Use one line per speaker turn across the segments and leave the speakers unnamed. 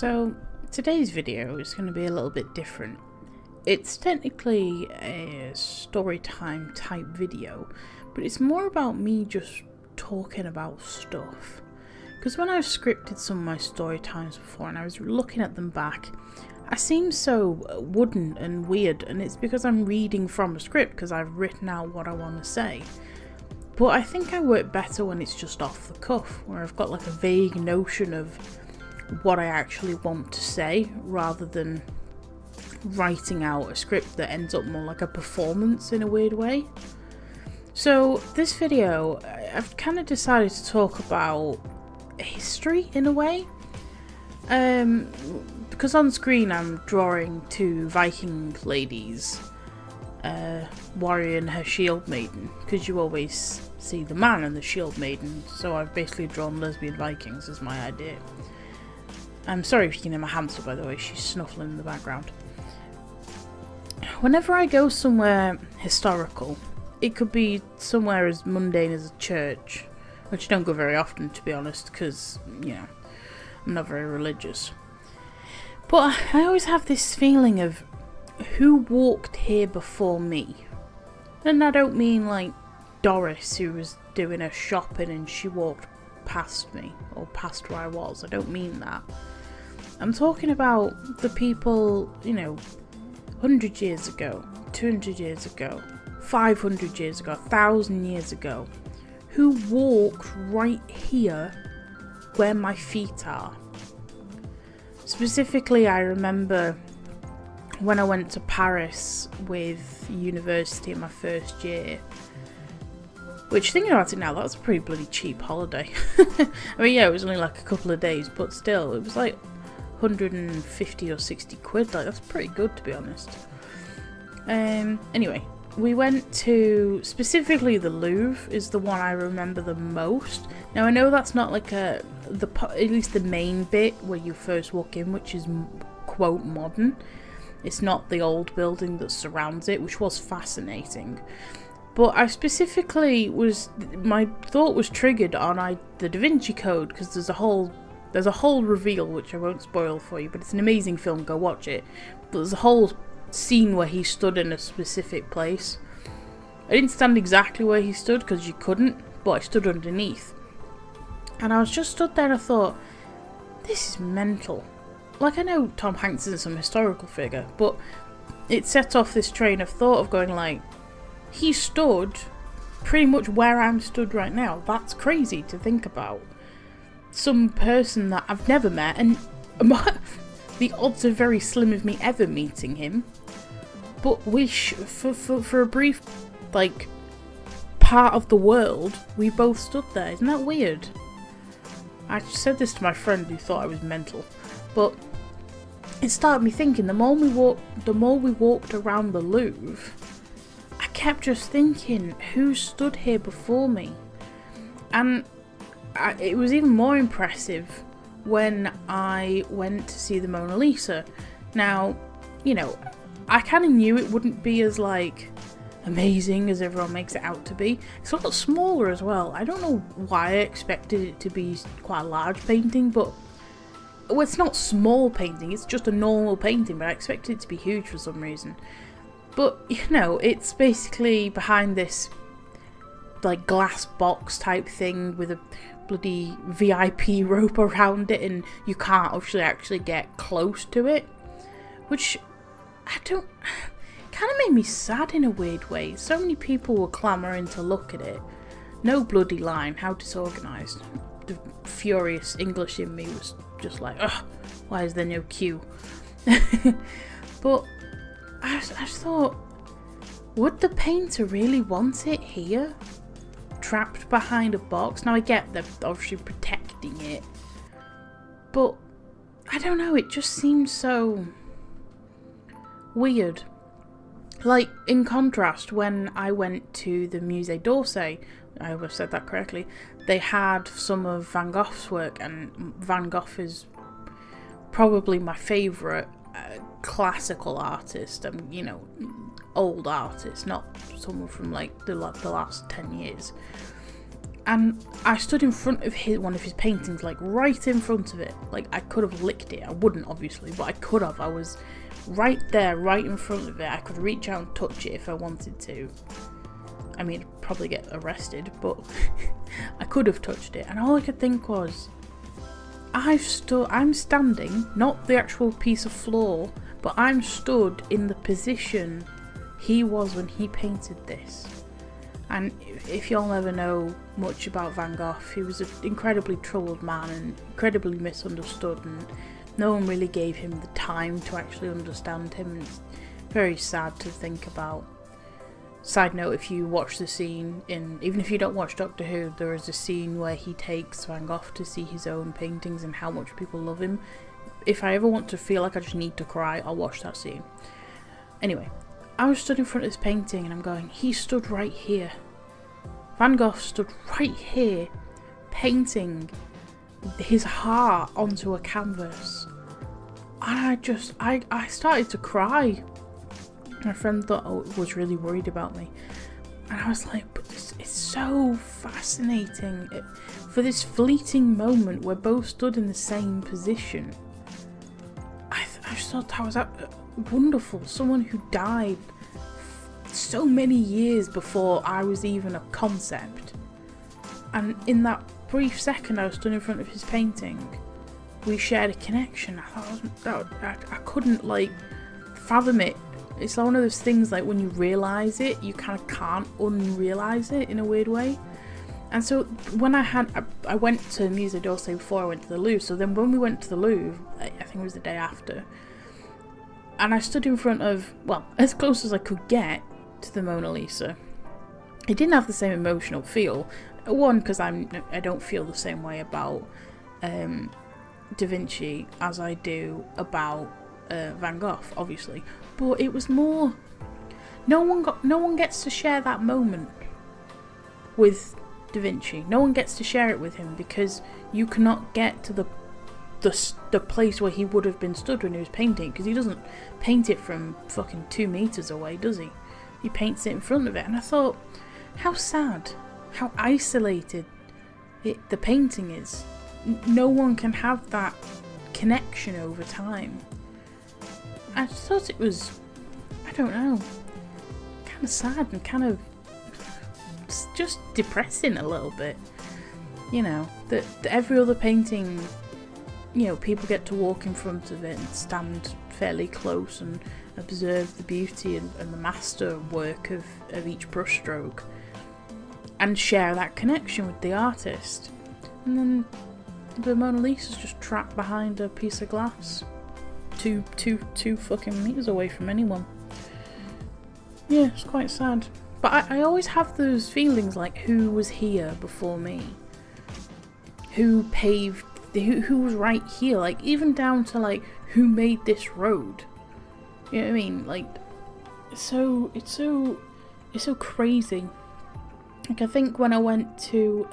So today's video is going to be a little bit different. It's technically a story time type video, but it's more about me just talking about stuff. Because when I've scripted some of my story times before and I was looking at them back, I seem so wooden and weird, and it's because I'm reading from a script because I've written out what I want to say. But I think I work better when it's just off the cuff, where I've got like a vague notion of what I actually want to say, rather than writing out a script that ends up more like a performance in a weird way. So this video, I've kind of decided to talk about history in a way. Because on screen I'm drawing two Viking ladies warrior and her shield maiden, because you always see the man and the shield maiden, so I've basically drawn lesbian Vikings as my idea. I'm sorry if you can hear my hamster, by the way, she's snuffling in the background. Whenever I go somewhere historical, it could be somewhere as mundane as a church, which I don't go very often, to be honest, because, you know, I'm not very religious. But I always have this feeling of who walked here before me. And I don't mean like Doris, who was doing her shopping and she walked past me, or past where I was. I don't mean that. I'm talking about the people, you know, 100 years ago, 200 years ago, 500 years ago, 1,000 years ago, who walked right here where my feet are. Specifically, I remember when I went to Paris with university in my first year, which, thinking about it now, that's a pretty bloody cheap holiday. I mean, yeah, it was only like a couple of days, but still, it was like 150 or 60 quid. Like, that's pretty good, to be honest. Anyway, we went to, specifically the Louvre is the one I remember the most. Now, I know that's not like at least the main bit where you first walk in, which is quote modern. It's not the old building that surrounds it, which was fascinating. But I specifically my thought was triggered on the Da Vinci Code, because there's a whole reveal, which I won't spoil for you, but it's an amazing film, go watch it. But there's a whole scene where he stood in a specific place. I didn't stand exactly where he stood, because you couldn't, but I stood underneath. And I was just stood there and I thought, this is mental. Like, I know Tom Hanks isn't some historical figure, but it set off this train of thought of going like, he stood pretty much where I'm stood right now. That's crazy to think about. Some person that I've never met, and the odds are very slim of me ever meeting him. But for a brief, like, part of the world, we both stood there. Isn't that weird? I said this to my friend who thought I was mental, but it started me thinking. The more we walked around the Louvre, I kept just thinking, who stood here before me? And it was even more impressive when I went to see the Mona Lisa. Now, you know, I kind of knew it wouldn't be as, like, amazing as everyone makes it out to be. It's a lot smaller as well. I don't know why I expected it to be quite a large painting, but well, it's not small painting, it's just a normal painting, but I expected it to be huge for some reason. But, you know, it's basically behind this, like, glass box type thing with a bloody VIP rope around it, and you can't actually get close to it. Which, kind of made me sad in a weird way. So many people were clamouring to look at it. No bloody line, how disorganised. The furious English in me was just like, ugh, why is there no queue? But I just thought, would the painter really want it here? Trapped behind a box? Now I get they're obviously protecting it, but I don't know, it just seems so weird. Like, in contrast, when I went to the Musée d'Orsay, I hope I've said that correctly, they had some of Van Gogh's work, and Van Gogh is probably my favourite classical artist, you know, old artist, not someone from like the last 10 years. And I stood in front of one of his paintings, like right in front of it. Like I could have licked it. I wouldn't, obviously, but I could have. I was right there, right in front of it. I could reach out and touch it if I wanted to. I mean, I'd probably get arrested, but I could have touched it. And all I could think was, I'm standing, not the actual piece of floor, but I'm stood in the position he was when he painted this. And if y'all never know much about Van Gogh, he was an incredibly troubled man and incredibly misunderstood, and no one really gave him the time to actually understand him. It's very sad to think about. Side note, if you watch the scene even if you don't watch Doctor Who, there is a scene where he takes Van Gogh to see his own paintings and how much people love him. If I ever want to feel like I just need to cry, I'll watch that scene. Anyway, I was stood in front of this painting and I'm going, he stood right here. Van Gogh stood right here, painting his heart onto a canvas. And I started to cry. My friend was really worried about me. And I was like, but it's so fascinating. For this fleeting moment, we're both stood in the same position. I just thought that was wonderful. Someone who died so many years before I was even a concept. And in that brief second I was stood in front of his painting, we shared a connection. I couldn't fathom it. It's one of those things, like, when you realise it, you kind of can't unrealise it in a weird way. And so when I went to Musée d'Orsay before I went to the Louvre, so then when we went to the Louvre, I think it was the day after, and I stood in front of, well, as close as I could get to the Mona Lisa. It didn't have the same emotional feel. One, because I don't feel the same way about Da Vinci as I do about Van Gogh, obviously. But it was more, no one gets to share that moment with Da Vinci. No one gets to share it with him because you cannot get to the place where he would have been stood when he was painting, because he doesn't paint it from fucking 2 meters away, does he? He paints it in front of it. And I thought, how sad, how isolated the painting is. No one can have that connection over time. I just thought it was, I don't know, kind of sad and kind of just depressing a little bit. You know, that every other painting, you know, people get to walk in front of it and stand fairly close and observe the beauty and the master work of each brushstroke and share that connection with the artist. And then the Mona Lisa's just trapped behind a piece of glass. Two fucking meters away from anyone. Yeah, it's quite sad. But I always have those feelings like, who was here before me? Who paved, who was right here? Like, even down to like, who made this road? You know what I mean? Like, it's so crazy. Like, I think when I went to,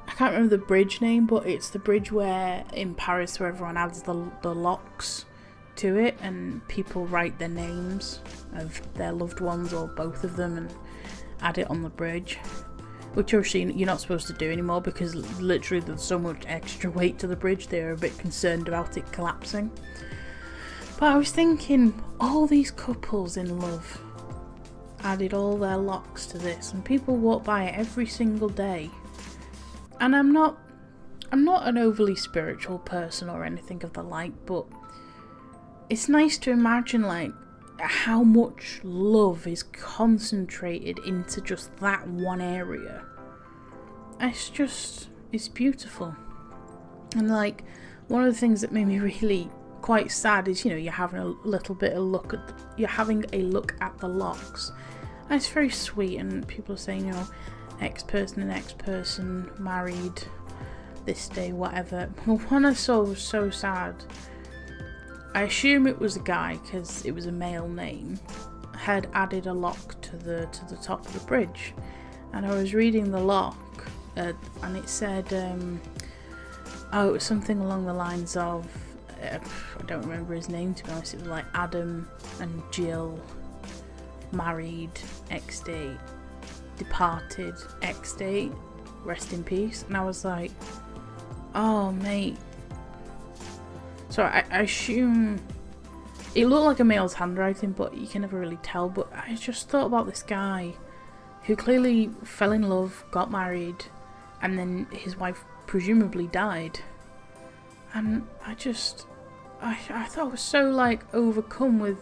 I can't remember the bridge name, but it's the bridge where in Paris where everyone adds the locks to it and people write their names of their loved ones or both of them and add it on the bridge, which obviously you're not supposed to do anymore because literally there's so much extra weight to the bridge they're a bit concerned about it collapsing. But I was thinking, all these couples in love added all their locks to this, and people walk by it every single day. And I'm not an overly spiritual person or anything of the like, but it's nice to imagine like how much love is concentrated into just that one area. It's beautiful. And like, one of the things that made me really quite sad is, you know, you're having a look at the locks. And it's very sweet, and people are saying, you know, X person and X person married this day, whatever. The one I saw was so sad. I assume it was a guy because it was a male name. Had added a lock to the top of the bridge, and I was reading the lock, and it said, it was something along the lines of, I don't remember his name to be honest. It was like Adam and Jill married X date. departed ex-date, rest in peace. And I was like, oh mate. So I assume it looked like a male's handwriting, but you can never really tell. But I just thought about this guy who clearly fell in love, got married, and then his wife presumably died. And I thought I was so like overcome with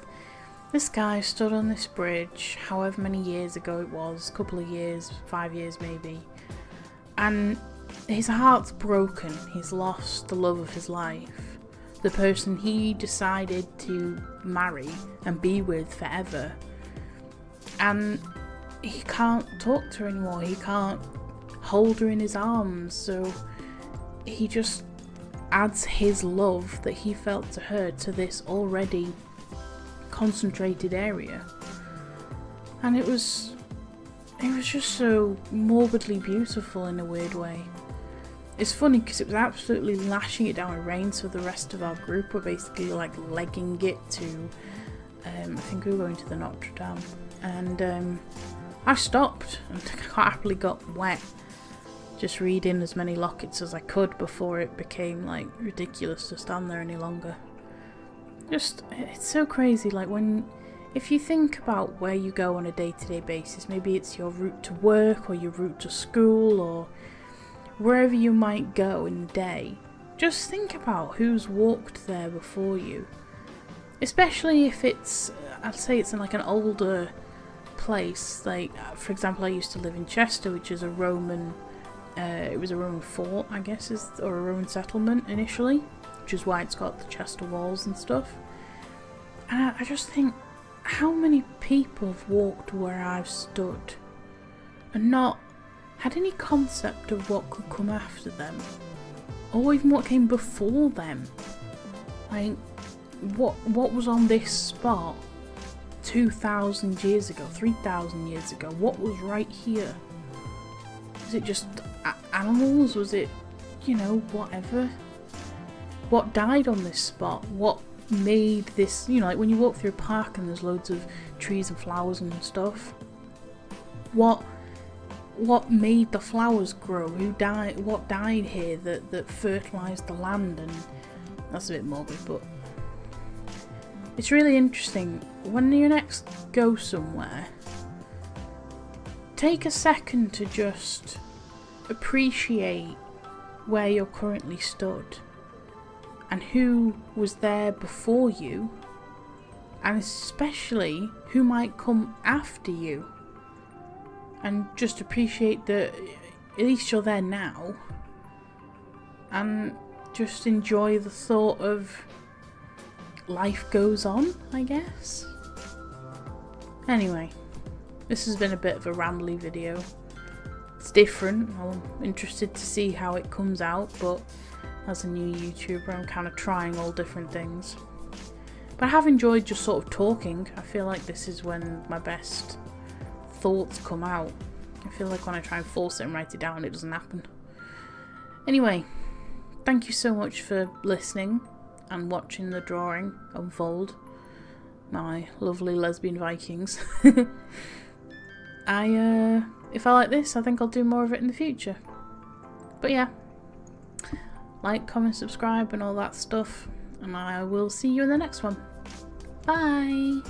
this guy stood on this bridge, however many years ago it was, a couple of years, 5 years maybe, and his heart's broken. He's lost the love of his life, the person he decided to marry and be with forever, and he can't talk to her anymore, he can't hold her in his arms, so he just adds his love that he felt to her to this already concentrated area. And it was just so morbidly beautiful in a weird way. It's funny because it was absolutely lashing it down with rain, so the rest of our group were basically like legging it to I think we were going to the Notre Dame, and I stopped and quite happily got wet just reading as many lockets as I could before it became like ridiculous to stand there any longer. Just, it's so crazy, like if you think about where you go on a day-to-day basis, maybe it's your route to work or your route to school or wherever you might go in the day, just think about who's walked there before you. Especially if it's, I'd say it's in like an older place, like for example I used to live in Chester, which is a Roman, it was a Roman fort I guess, or a Roman settlement initially, which is why it's got the Chester walls and stuff. And I just think, how many people have walked where I've stood and not had any concept of what could come after them, or even what came before them? Like, what was on this spot 2,000 years ago, 3,000 years ago? What was right here? Was it just animals? Was it, you know, whatever? What died on this spot? What made this, you know, like when you walk through a park and there's loads of trees and flowers and stuff, what made the flowers grow? Who died? What died here that fertilized the land? And that's a bit morbid, but it's really interesting. When you next go somewhere, take a second to just appreciate where you're currently stood and who was there before you, and especially who might come after you, and just appreciate that at least you're there now, and just enjoy the thought of life goes on, I guess. Anyway, this has been a bit of a rambly video. It's different. I'm interested to see how it comes out, but as a new YouTuber I'm kind of trying all different things. But I have enjoyed just sort of talking. I feel like this is when my best thoughts come out. I feel like when I try and force it and write it down, it doesn't happen. Anyway, thank you so much for listening and watching the drawing unfold. My lovely lesbian Vikings. If I like this, I think I'll do more of it in the future. But yeah, like, comment, subscribe and all that stuff, and I will see you in the next one. Bye!